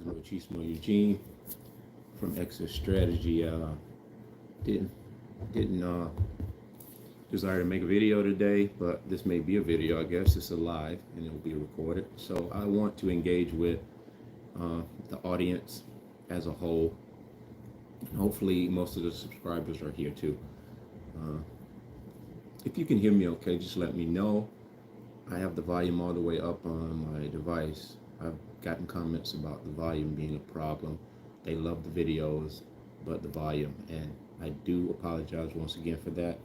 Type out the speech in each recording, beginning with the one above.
Machismo Eugene from Exit Strategy. Didn't didn't desire to make a video today, but this may be a video. I guess it's a live and it will be recorded. So I want to engage with the audience as a whole. And hopefully, most of the subscribers are here too. Uh, if you can hear me okay, just let me know. I have the volume all the way up on my device. I've gotten comments about the volume being a problem. They love the videos, but the volume. And I do apologize once again for that,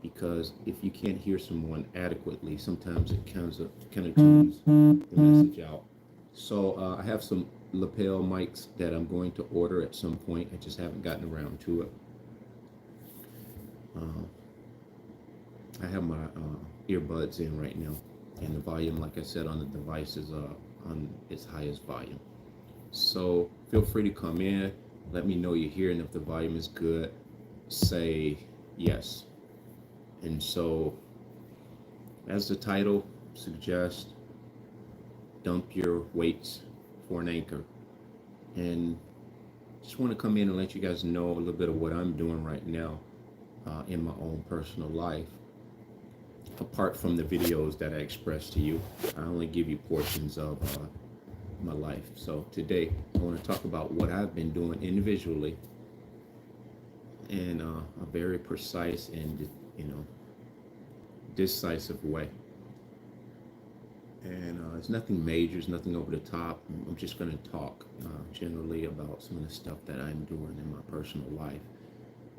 because if you can't hear someone adequately, sometimes it kind of tunes the message out. So I have some lapel mics that I'm going to order at some point. I just haven't gotten around to it. I have my earbuds in right now, and the volume, like I said, on the device is on its highest volume. So feel free to come in, let me know you're here, and if the volume is good, say yes. And so, as the title suggests, dump your weights for an anchor. And just want to come in and let you guys know a little bit of what I'm doing right now in my own personal life. Apart from the videos that I express to you, I only give you portions of my life. So today, I want to talk about what I've been doing individually in a very precise and, decisive way. And it's nothing major, it's nothing over the top. I'm just going to talk generally about some of the stuff that I'm doing in my personal life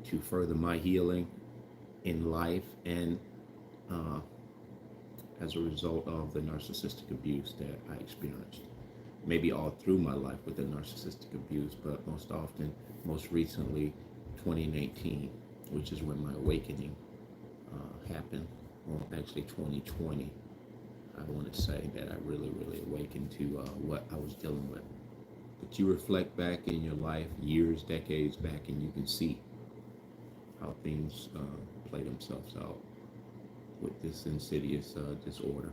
to further my healing in life, and as a result of the narcissistic abuse that I experienced. Maybe all through my life with the narcissistic abuse, but most recently, 2019, which is when my awakening happened. Well, actually 2020. I want to say that I really awakened to what I was dealing with. But you reflect back in your life, years, decades back, and you can see how things play themselves out with this insidious disorder.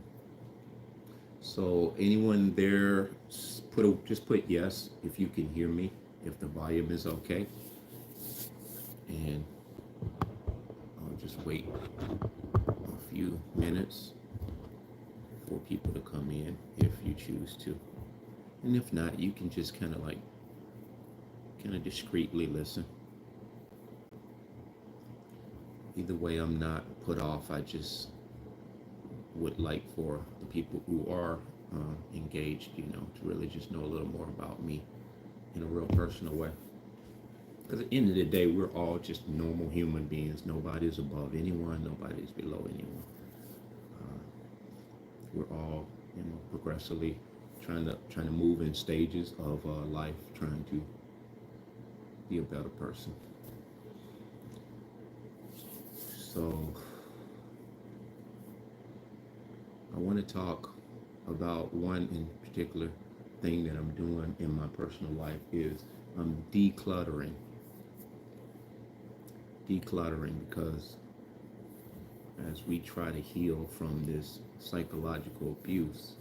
So anyone there, just put yes if you can hear me, if the volume is okay. And I'll just wait a few minutes for people to come in if you choose to. And if not, you can just kind of discreetly listen. Either way, I'm not put off. I just would like for the people who are engaged, to really just know a little more about me in a real personal way. Because at the end of the day, we're all just normal human beings. Nobody's above anyone. Nobody's below anyone. We're all, progressively trying to move in stages of life, trying to be a better person. So I want to talk about one in particular thing that I'm doing in my personal life is I'm decluttering. Because as we try to heal from this psychological abuse,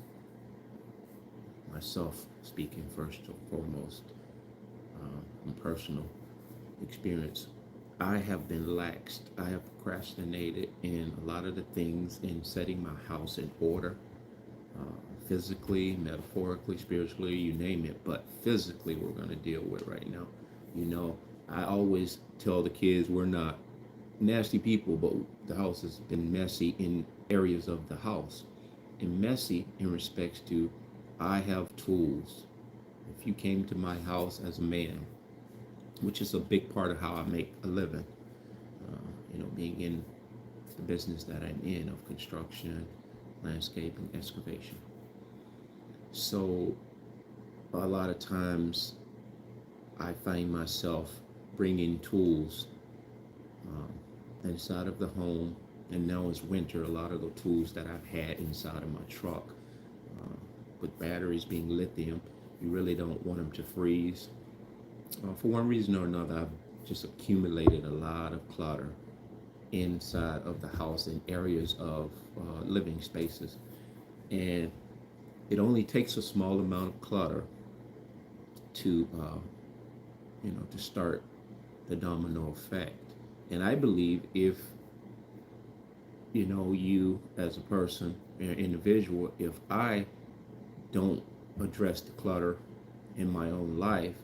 myself speaking first and foremost, from personal experience, I have been laxed. I have procrastinated in a lot of the things in setting my house in order, physically, metaphorically, spiritually, you name it. But physically, we're going to deal with right now. I always tell the kids we're not nasty people, but the house has been messy in areas of the house. And messy in respects to, I have tools. If you came to my house as a man, which is a big part of how I make a living, being in the business that I'm in of construction, landscaping, excavation. So a lot of times I find myself bringing tools inside of the home, and now it's winter. A lot of the tools that I've had inside of my truck, with batteries being lithium, you really don't want them to freeze. For one reason or another, I've just accumulated a lot of clutter inside of the house in areas of living spaces, and it only takes a small amount of clutter to to start the domino effect. And I believe if you as a person, an individual, if I don't address the clutter in my own life,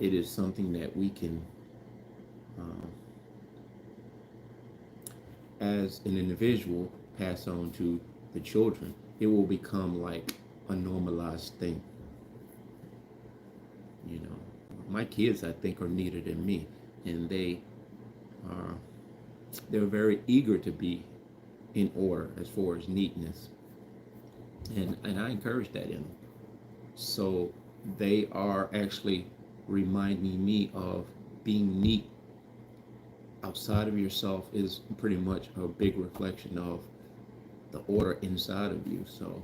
it is something that we can, uh, as an individual, pass on to the children. It will become like a normalized thing. You know, my kids, I think, are neater than me, and are they're very eager to be in order as far as neatness, and I encourage that in them. So they are actually reminding me of being neat outside of yourself is pretty much a big reflection of the order inside of you. So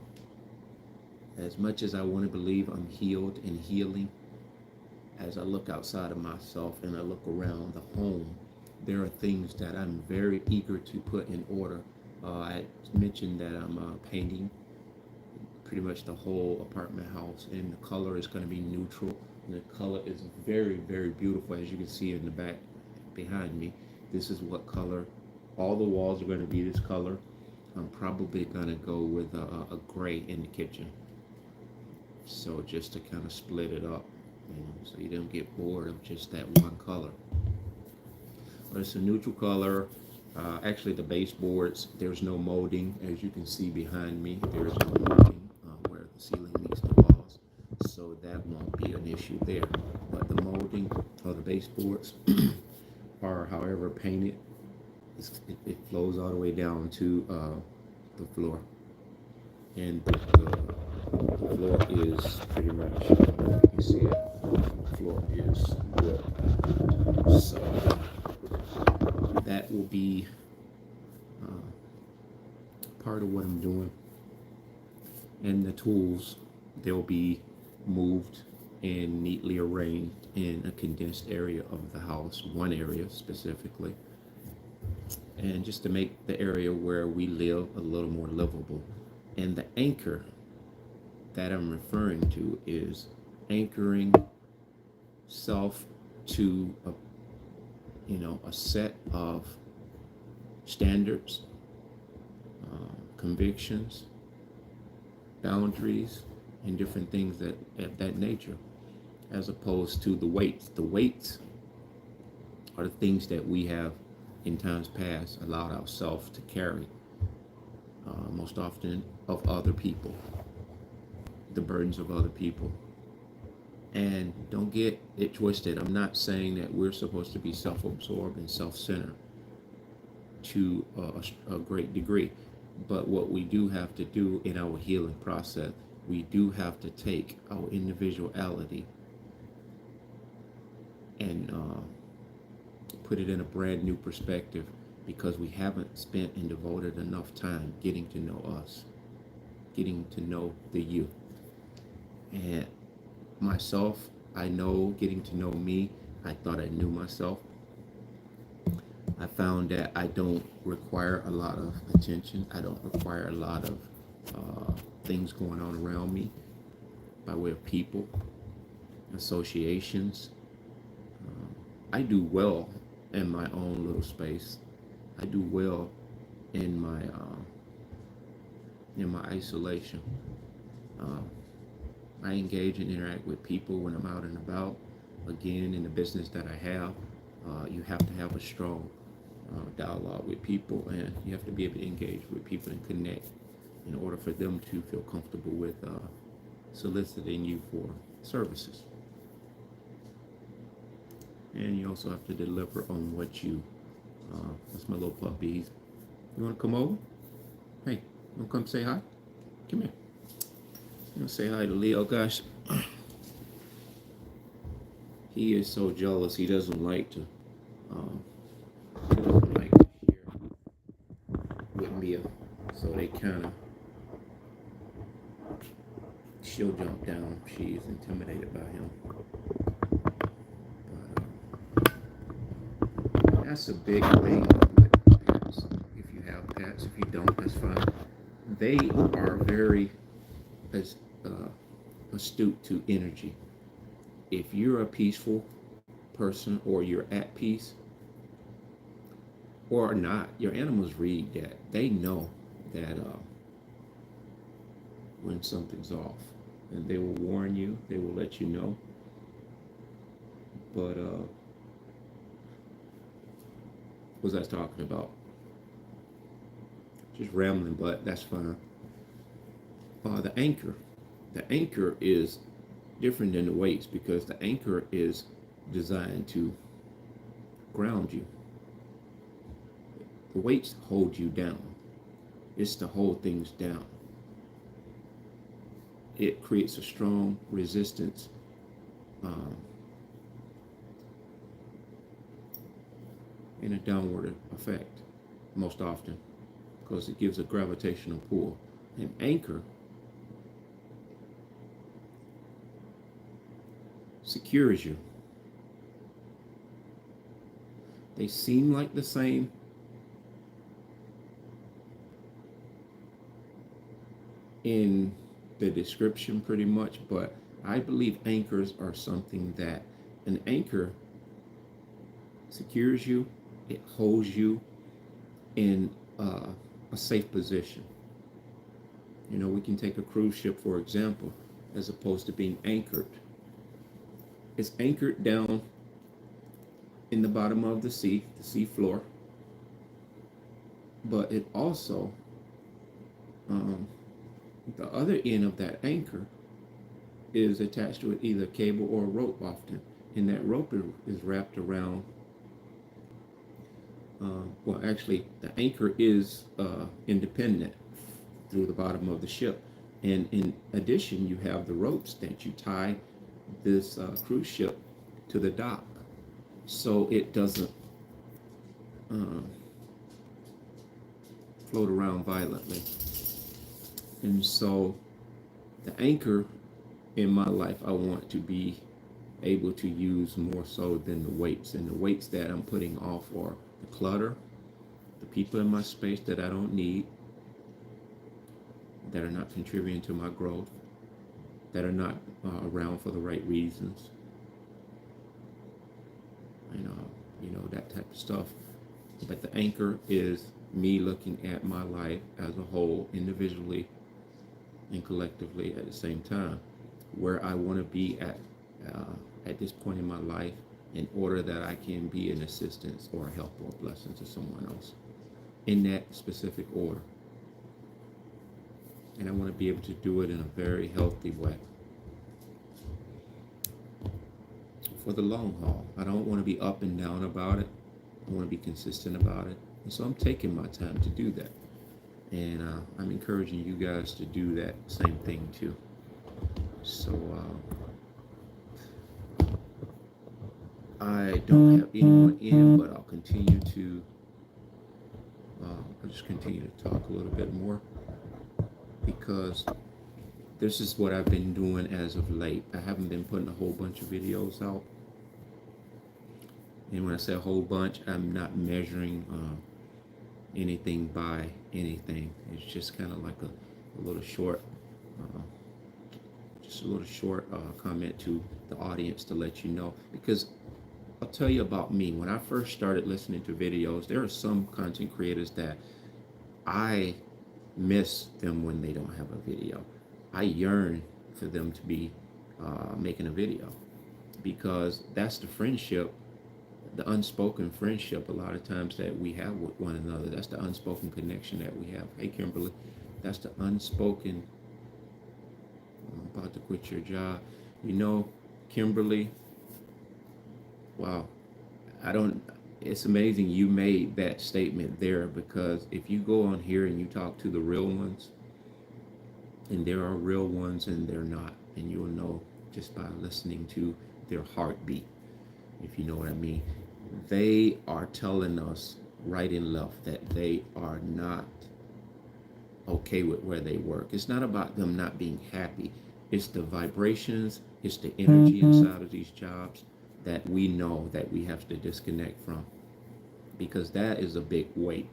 as much as I want to believe I'm healed and healing, as I look outside of myself and I look around the home, there are things that I'm very eager to put in order. I mentioned that I'm painting pretty much the whole apartment house, and the color is going to be neutral. And the color is very, very beautiful, as you can see in the back behind me. This is what color. All the walls are going to be this color. I'm probably going to go with a gray in the kitchen. So just to kind of split it up, so you don't get bored of just that one color. But it's a neutral color. Actually, the baseboards, there's no molding. As you can see behind me, there's no molding where the ceiling meets the walls. So that won't be an issue there. But the molding of the baseboards are, however, painted. It flows all the way down to the floor. And the floor is pretty much, you can see it, the floor is wood. So that will be part of what I'm doing. And the tools, they'll be moved and neatly arranged in a condensed area of the house, one area specifically, and just to make the area where we live a little more livable. And the anchor that I'm referring to is anchoring self to a set of standards, convictions, boundaries, and different things of that nature, as opposed to the weights. The weights are the things that we have in times past allowed ourselves to carry, most often of other people, the burdens of other people. And don't get it twisted. I'm not saying that we're supposed to be self-absorbed and self-centered to a great degree. But what we do have to do in our healing process, we do have to take our individuality and put it in a brand new perspective, because we haven't spent and devoted enough time getting to know us, getting to know the you. And myself, I know, getting to know me, I thought I knew myself. I found that I don't require a lot of attention. I don't require a lot of things going on around me by way of people, associations. I do well in my own little space. I do well in my isolation. I engage and interact with people when I'm out and about. Again, in the business that I have, you have to have a strong dialogue with people, and you have to be able to engage with people and connect in order for them to feel comfortable with soliciting you for services. And you also have to deliver on what you, that's my little puppy. You want to come over? Hey, you want to come say hi? Come here. You want to say hi to Leo? Gosh, he is so jealous. He doesn't like to share with Mia. So they kind of, she'll jump down. She's intimidated by him. That's a big thing with pets. If you have pets, if you don't, that's fine. They are very astute to energy. if you're a peaceful person or you're at peace or not, your animals read that. They know that when something's off, and they will warn you. They will let you know. But what was I talking about? Just rambling, but that's fine. The anchor. The anchor is different than the weights because the anchor is designed to ground you. The weights hold you down. It's to hold things down. It creates a strong resistance and a downward effect most often because it gives a gravitational pull. An anchor secures you. They seem like the same, in the description pretty much, but I believe anchors are something that an anchor secures you. It holds you in a safe position. You know, we can take a cruise ship, for example, as opposed to being anchored. It's anchored down in the bottom of the sea floor, but it also, the other end of that anchor is attached with either cable or rope often, and that rope is wrapped around, well, actually, the anchor is independent through the bottom of the ship. And in addition, you have the ropes that you tie this cruise ship to the dock so it doesn't float around violently. And so the anchor in my life, I want to be able to use more so than the weights. And the weights that I'm putting off are the clutter, the people in my space that I don't need, that are not contributing to my growth, that are not around for the right reasons, you know, that type of stuff. But the anchor is me looking at my life as a whole, individually and collectively at the same time, where I want to be at this point in my life, in order that I can be an assistance or a help or a blessing to someone else in that specific order. And I want to be able to do it in a very healthy way for the long haul. I don't want to be up and down about it. I want to be consistent about it. And so I'm taking my time to do that. And I'm encouraging you guys to do that same thing too. So I don't have anyone in, but I'll continue to, I'll just continue to talk a little bit more, because this is what I've been doing as of late. I haven't been putting a whole bunch of videos out. And when I say a whole bunch, I'm not measuring anything by anything. It's just kind of like a little short, comment to the audience to let you know. Because I'll tell you about me. When I first started listening to videos, there are some content creators that I miss them when they don't have a video. I yearn for them to be making a video, because that's the friendship, the unspoken friendship a lot of times that we have with one another. That's the unspoken connection that we have. Hey, Kimberly, that's the unspoken. I'm about to quit your job. You know, Kimberly, wow, it's amazing you made that statement there, because if you go on here and you talk to the real ones, and there are real ones and they're not, and you'll know just by listening to their heartbeat, if you know what I mean. They are telling us right and left that they are not okay with where they work. It's not about them not being happy. It's the vibrations, it's the energy inside of these jobs that we know that we have to disconnect from, because that is a big weight.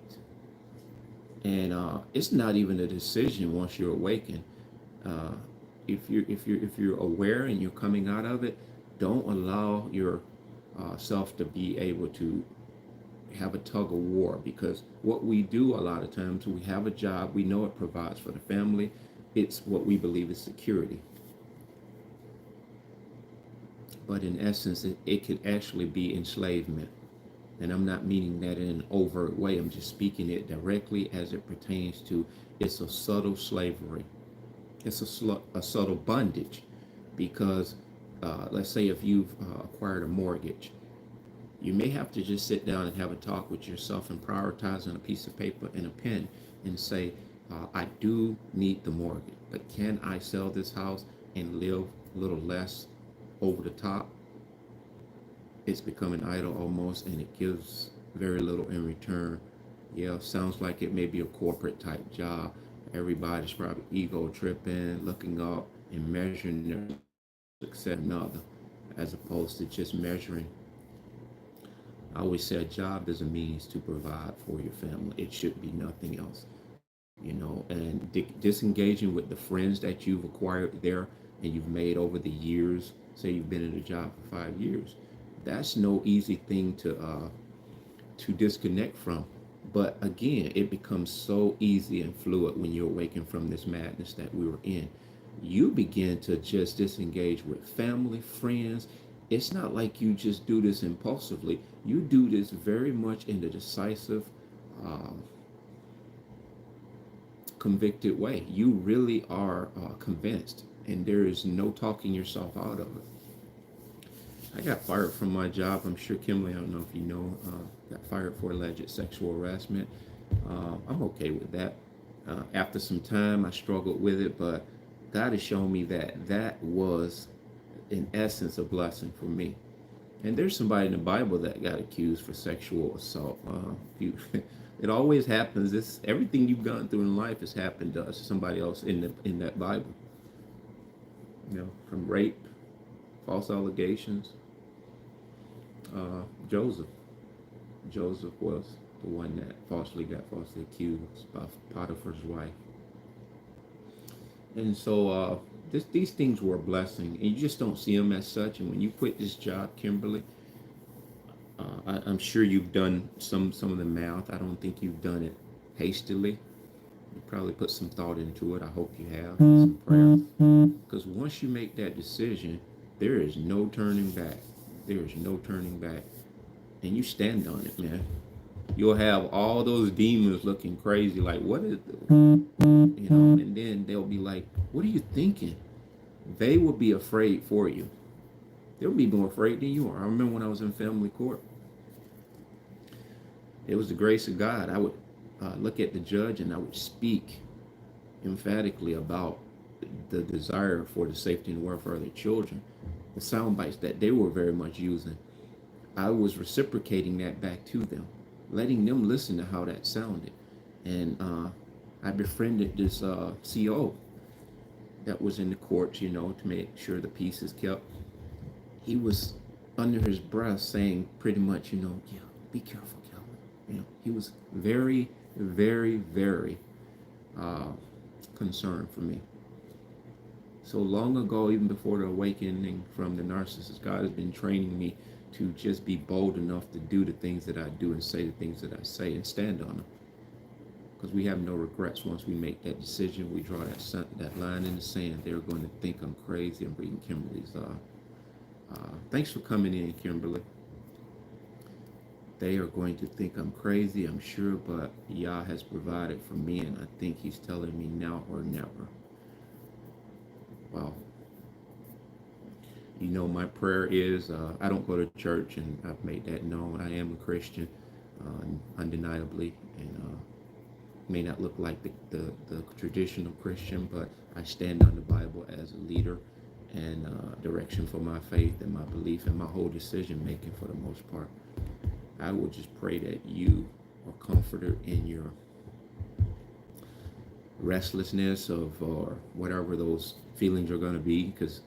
And it's not even a decision once you're awakened. If you're aware and you're coming out of it, Don't allow your self to be able to have a tug of war, because what we do a lot of times, we have a job, we know it provides for the family, it's what we believe is security, but in essence it could actually be enslavement. And I'm not meaning that in an overt way, I'm just speaking it directly as it pertains to, it's a subtle slavery, it's a subtle bondage, because let's say if you've acquired a mortgage, you may have to just sit down and have a talk with yourself and prioritize on a piece of paper and a pen and say, I do need the mortgage, but can I sell this house and live a little less over the top? It's becoming idle almost, and it gives very little in return. Yeah, sounds like it may be a corporate type job. Everybody's probably ego tripping, looking up and measuring their success another, as opposed to just measuring. I always say a job is a means to provide for your family. It should be nothing else, and disengaging with the friends that you've acquired there and you've made over the years. Say you've been in a job for 5 years. That's no easy thing to disconnect from. But again, it becomes so easy and fluid when you're awakened from this madness that we were in. You begin to just disengage with family, friends. It's not like you just do this impulsively. You do this very much in the decisive, convicted way. You really are convinced, and there is no talking yourself out of it. I got fired from my job. I'm sure Kimberly, I don't know if you know, got fired for alleged sexual harassment. I'm okay with that. After some time, I struggled with it, but God has shown me that that was, in essence, a blessing for me. And there's somebody in the Bible that got accused for sexual assault. It always happens. This everything you've gone through in life has happened to somebody else in that Bible. From rape, false allegations. Joseph. Joseph was the one that got falsely accused by Potiphar's wife. And so these things were a blessing, and you just don't see them as such. And when you quit this job, Kimberly, I'm sure you've done some of the math. I don't think you've done it hastily. You probably put some thought into it. I hope you have, some prayer. Because once you make that decision, there is no turning back. There is no turning back. And you stand on it, man. You'll have all those demons looking crazy, like, what is, and then they'll be like, what are you thinking? They will be afraid for you. They'll be more afraid than you are. I remember when I was in family court, it was the grace of God. I would look at the judge and I would speak emphatically about the desire for the safety and welfare of their children. The sound bites that they were very much using, I was reciprocating that back to them, letting them listen to how that sounded. And I befriended this CO that was in the courts, to make sure the peace is kept. He was under his breath saying pretty much, yeah, be careful, Calvin. He was very, very, very concerned for me. So long ago, even before the awakening from the narcissist, God has been training me to just be bold enough to do the things that I do and say the things that I say and stand on them. Because we have no regrets once we make that decision. We draw that line in the sand. They're going to think I'm crazy. I'm reading Kimberly's. Thanks for coming in, Kimberly. They are going to think I'm crazy, I'm sure, but Yah has provided for me, and I think he's telling me now or never. Wow. My prayer is, I don't go to church, and I've made that known. I am a Christian, undeniably, and may not look like the traditional Christian, but I stand on the Bible as a leader and direction for my faith and my belief and my whole decision making for the most part. I would just pray that you are comforted in your restlessness or whatever those feelings are going to be, because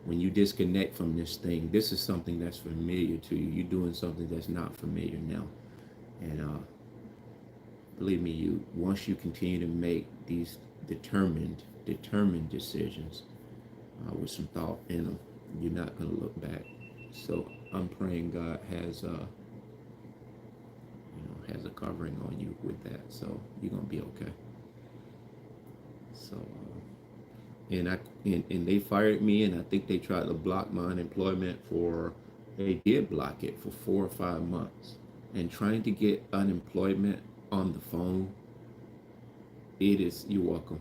when you disconnect from this thing, this is something that's familiar to you. You're doing something that's not familiar now. And believe me, once you continue to make these determined decisions with some thought in them, you're not going to look back. So I'm praying God has has a covering on you with that. So you're gonna be okay. So and they fired me, and I think they tried to block my unemployment for. They did block it for 4 or 5 months, and trying to get unemployment on the phone. It is, you're welcome.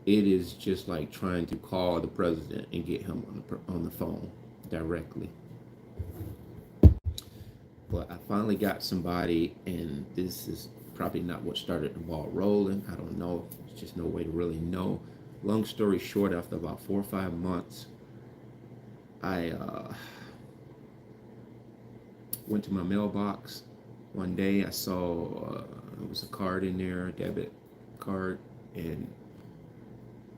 It is just like trying to call the president and get him on the phone directly. But I finally got somebody, and this is probably not what started the ball rolling. I don't know. There's just no way to really know. Long story short, after about 4 or 5 months, I went to my mailbox. One day I saw there was a card in there, a debit card, and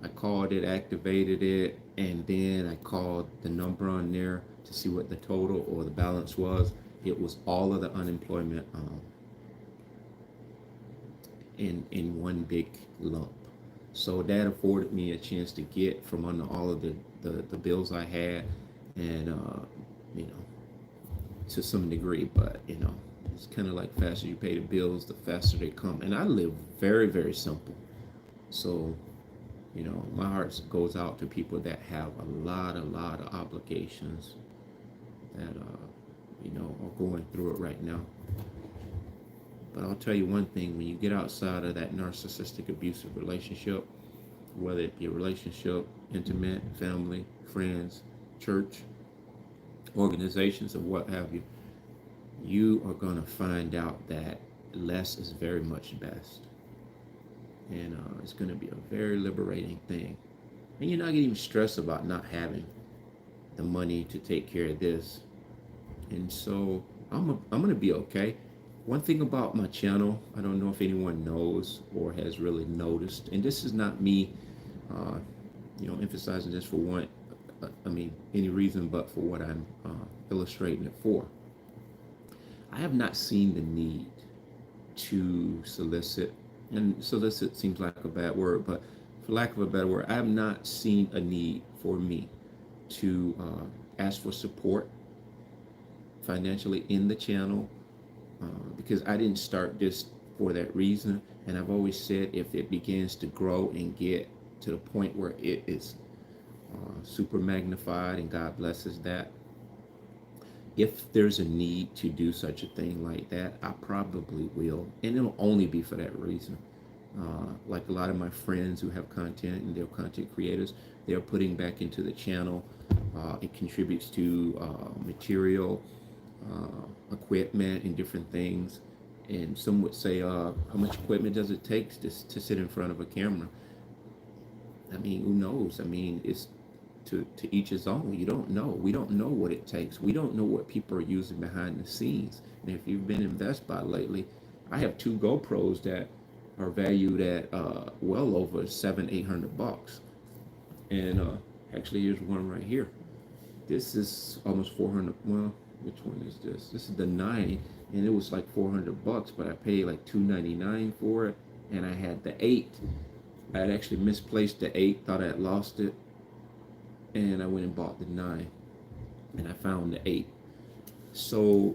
I called it, activated it, and then I called the number on there to see what the total or the balance was. It was all of the unemployment in one big lump. So that afforded me a chance to get from under all of the bills I had, and you know, to some degree, but it's kind of like faster you pay the bills, the faster they come. And I live very, very simple. So, my heart goes out to people that have a lot of obligations that, are going through it right now. But I'll tell you one thing, when you get outside of that narcissistic abusive relationship, whether it be a relationship, intimate, family, friends, church, organizations, or what have you, you are going to find out that less is very much best. And it's going to be a very liberating thing. And you're not going to even stress about not having the money to take care of this. And so I'm going to be okay. One thing about my channel, I don't know if anyone knows or has really noticed, and this is not me, emphasizing this for any reason but for what I'm illustrating it for. I have not seen the need to solicit, and solicit seems like a bad word, but for lack of a better word, I have not seen a need for me to ask for support financially in the channel, because I didn't start this for that reason. And I've always said, if it begins to grow and get to the point where it is super magnified, and God blesses that, if there's a need to do such a thing like that, I probably will. And it'll only be for that reason. Like a lot of my friends who have content and they're content creators, they're putting back into the channel. It contributes to material, equipment, and different things. And some would say, how much equipment does it take to sit in front of a camera? I mean, who knows? I mean, it's to each his own. You don't know. We don't know what it takes. We don't know what people are using behind the scenes. And if you've been in Best Buy lately, I have 2 GoPros that are valued at well over $700-800. And actually, here's one right here. This is almost 400. Well, which one is this? This is the 9, and it was like $400, but I paid like $299 for it. And I had the 8. I had actually misplaced the 8, thought I had lost it, and I went and bought the 9, and I found the 8. So,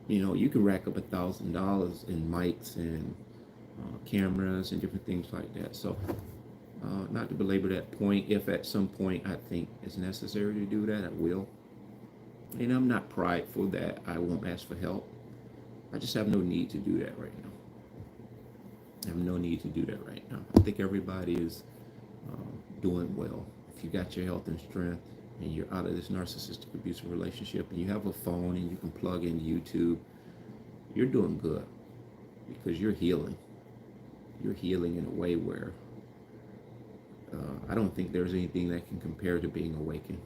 you can rack up $1,000 in mics and cameras and different things like that. So, not to belabor that point, if at some point I think it's necessary to do that, I will. And I'm not prideful that I won't ask for help. I just have no need to do that right now. I have no need to do that right now. I think everybody is doing well. If you got your health and strength, and you're out of this narcissistic abusive relationship, and you have a phone and you can plug in YouTube, you're doing good, because you're healing. You're healing in a way where I don't think there's anything that can compare to being awakened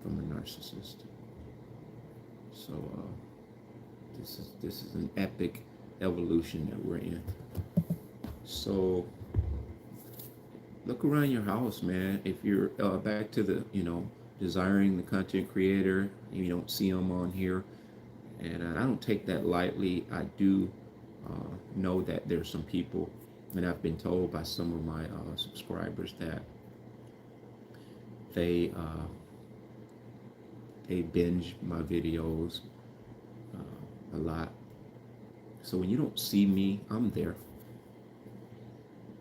from a narcissist. So this is an epic evolution that we're in. So look around your house, man. If you're back to the desiring the content creator, and you don't see them on here, and I don't take that lightly. I do know that there's some people, and I've been told by some of my subscribers that they They binge my videos a lot. So when you don't see me, I'm there.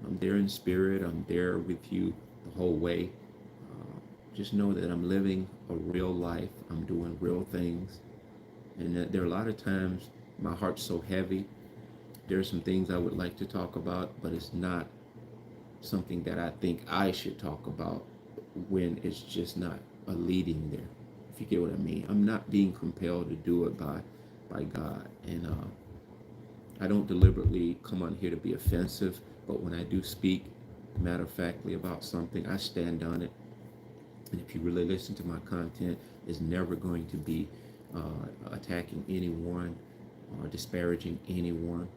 I'm there in spirit. I'm there with you the whole way. Just know that I'm living a real life. I'm doing real things. And that there are a lot of times my heart's so heavy. There are some things I would like to talk about, but it's not something that I think I should talk about when it's just not a leading there. If you get what I mean. I'm not being compelled to do it by God. And I don't deliberately come on here to be offensive, but when I do speak matter of factly about something, I stand on it. And if you really listen to my content, it's never going to be attacking anyone or disparaging anyone.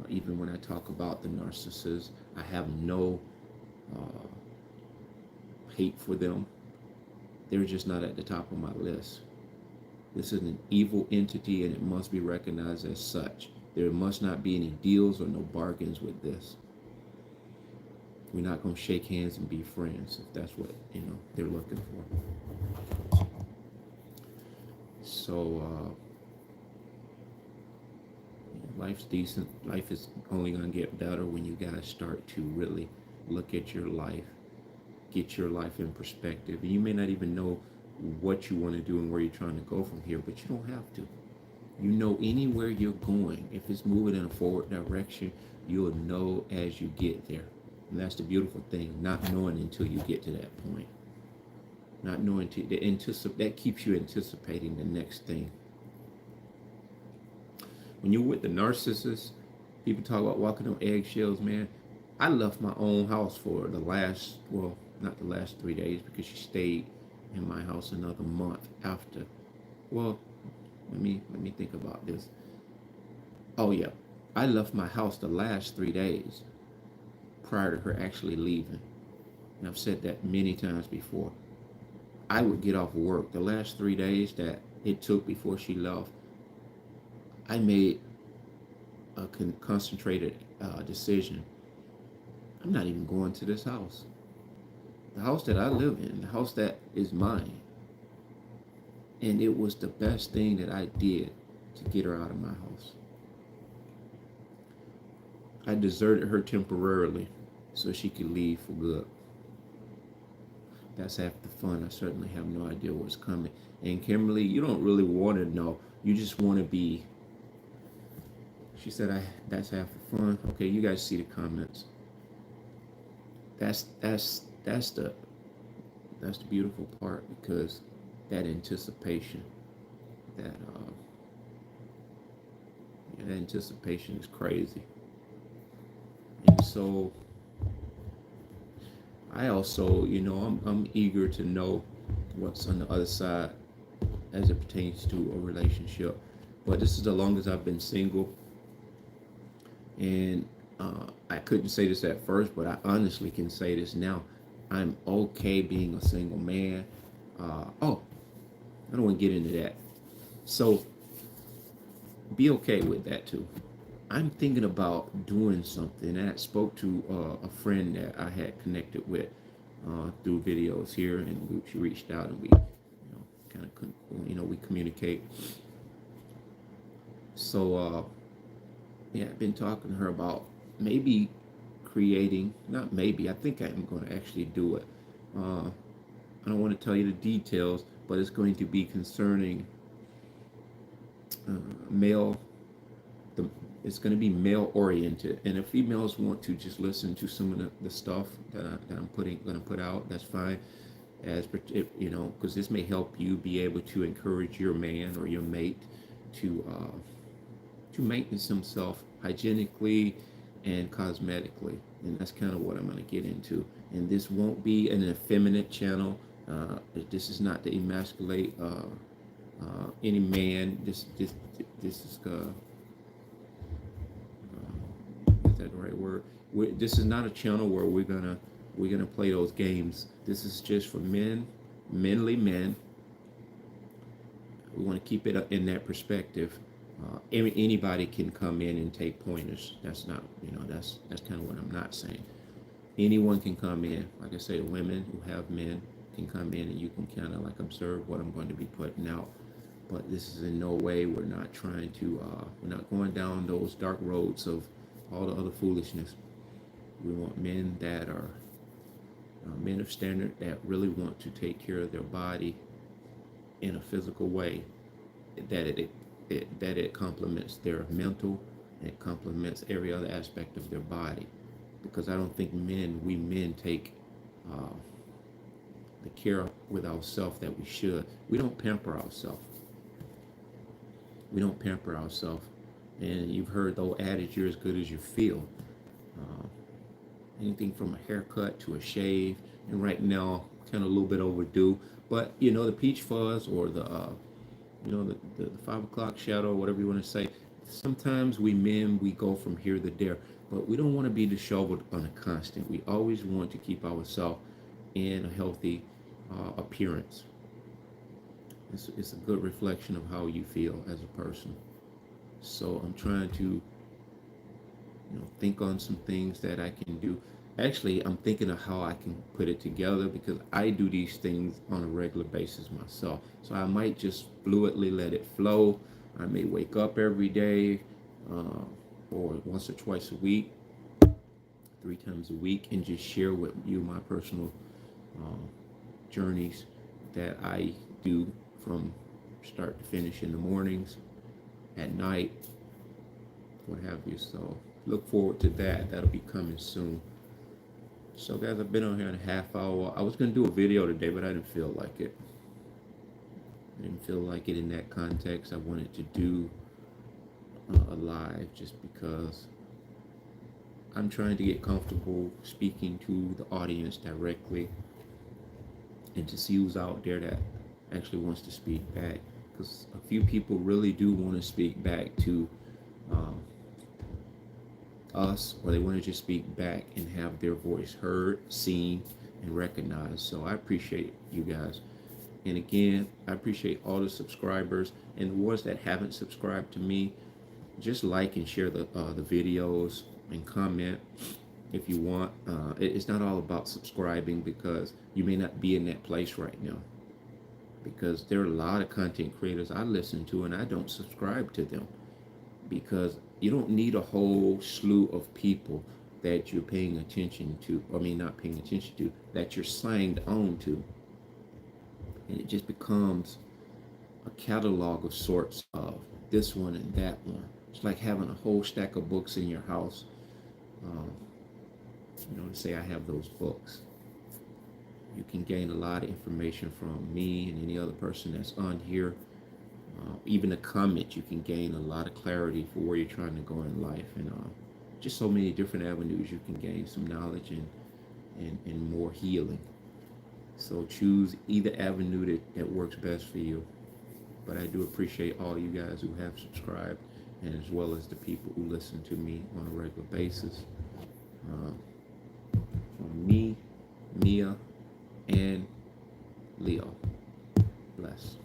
Even when I talk about the narcissists, I have no hate for them. They're just not at the top of my list. This is an evil entity and it must be recognized as such. There must not be any deals or no bargains with this. We're not going to shake hands and be friends if that's what they're looking for. So life's decent. Life is only going to get better when you guys start to really look at your life, get your life in perspective. And you may not even know what you want to do and where you're trying to go from here, but you don't have to. You know, anywhere you're going, if it's moving in a forward direction, you'll know as you get there. And that's the beautiful thing, not knowing until you get to that point. Not knowing that keeps you anticipating the next thing. When you're with the narcissist, people talk about walking on eggshells, man. I left my own house for the last, well, not the last 3 days, because she stayed in my house another month after. Well, let me think about this. Oh yeah, I left my house the last 3 days prior to her actually leaving. And I've said that many times before. I would get off work the last 3 days that it took before she left. I made a concentrated decision. I'm not even going to this house. The house that I live in, the house that is mine. And it was the best thing that I did to get her out of my house. I deserted her temporarily so she could leave for good. That's half the fun. I certainly have no idea what's coming. And Kimberly, you don't really want to know. You just want to be. She said, that's half the fun. Okay, you guys see the comments. That's the beautiful part, because that anticipation, that anticipation is crazy. And so I also, I'm eager to know what's on the other side as it pertains to a relationship. But this is the longest I've been single. And I couldn't say this at first, but I honestly can say this now. I'm okay being a single man. I don't want to get into that. So be okay with that too. I'm thinking about doing something. And I spoke to a friend that I had connected with through videos here, and she reached out, and we, we communicate. So, I've been talking to her about maybe creating. Not maybe. I think I'm going to actually do it. I don't want to tell you the details, but it's going to be concerning male. It's going to be male oriented, and if females want to just listen to some of the stuff that I'm going to put out, that's fine. Because this may help you be able to encourage your man or your mate to maintenance himself hygienically and cosmetically, and that's kind of what I'm going to get into. And this won't be an effeminate channel. This is not to emasculate any man. This is is that the right word? This is not a channel where we're gonna play those games. This is just for men, manly men. We want to keep it in that perspective. Anybody can come in and take pointers. That's not, that's kind of what I'm not saying. Anyone can come in. Like I say, women who have men can come in and you can kind of like observe what I'm going to be putting out. But this is in no way, we're not trying to, we're not going down those dark roads of all the other foolishness. We want men that are men of standard, that really want to take care of their body in a physical way, that it complements their mental, and it complements every other aspect of their body. Because I don't think we men take uh, the care with ourselves that we should. We don't pamper ourselves. We don't pamper ourselves. And you've heard the old adage, you're as good as you feel. Uh, Anything from a haircut to a shave, and right now, kind of a little bit overdue. But the peach fuzz, or the 5 o'clock shadow, whatever you want to say. Sometimes we go from here to there, but we don't want to be disheveled on a constant. We always want to keep ourselves in a healthy appearance. It's a good reflection of how you feel as a person. So I'm trying to think on some things that I can do. Actually, I'm thinking of how I can put it together, because I do these things on a regular basis myself. So I might just fluidly let it flow. I may wake up every day, or once or twice a week, 3 times a week, and just share with you my personal um, journeys that I do from start to finish, in the mornings, at night, what have you. So look forward to that. That'll be coming soon. So guys, I've been on here in a half hour. I was going to do a video today, but I didn't feel like it. I didn't feel like it in that context. I wanted to do a live, just because I'm trying to get comfortable speaking to the audience directly, and to see who's out there that actually wants to speak back. Because a few people really do want to speak back to um, us, or they want to just speak back and have their voice heard, seen, and recognized. So I appreciate you guys. And again, I appreciate all the subscribers, and the ones that haven't subscribed to me. Just like and share the videos, and comment if you want. It's not all about subscribing, because you may not be in that place right now. Because there are a lot of content creators I listen to, and I don't subscribe to them, because you don't need a whole slew of people that you're paying attention to, not paying attention to, that you're signed on to. And it just becomes a catalog of sorts of this one and that one. It's like having a whole stack of books in your house. To say I have those books. You can gain a lot of information from me and any other person that's on here. Even a comment, you can gain a lot of clarity for where you're trying to go in life, and just so many different avenues you can gain some knowledge and more healing. So choose either avenue that works best for you. But I do appreciate all you guys who have subscribed, and as well as the people who listen to me on a regular basis. From me, Mia, and Leo. Bless.